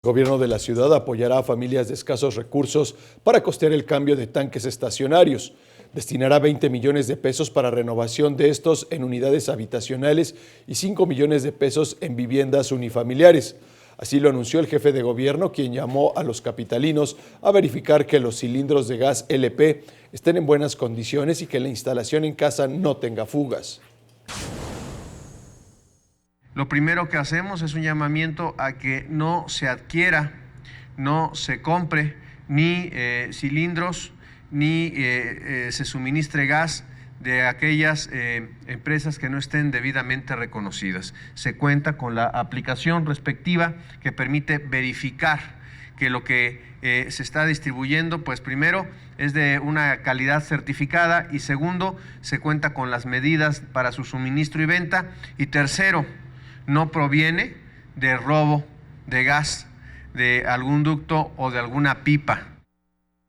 El gobierno de la ciudad apoyará a familias de escasos recursos para costear el cambio de tanques estacionarios. Destinará 20 millones de pesos para renovación de estos en unidades habitacionales y 5 millones de pesos en viviendas unifamiliares. Así lo anunció el jefe de gobierno, quien llamó a los capitalinos a verificar que los cilindros de gas LP estén en buenas condiciones y que la instalación en casa no tenga fugas. Lo primero que hacemos es un llamamiento a que no se adquiera, no se compre ni cilindros, ni se suministre gas de aquellas empresas que no estén debidamente reconocidas. Se cuenta con la aplicación respectiva que permite verificar que lo que se está distribuyendo, pues primero es de una calidad certificada y segundo, se cuenta con las medidas para su suministro y venta y tercero, no proviene de robo de gas, de algún ducto o de alguna pipa.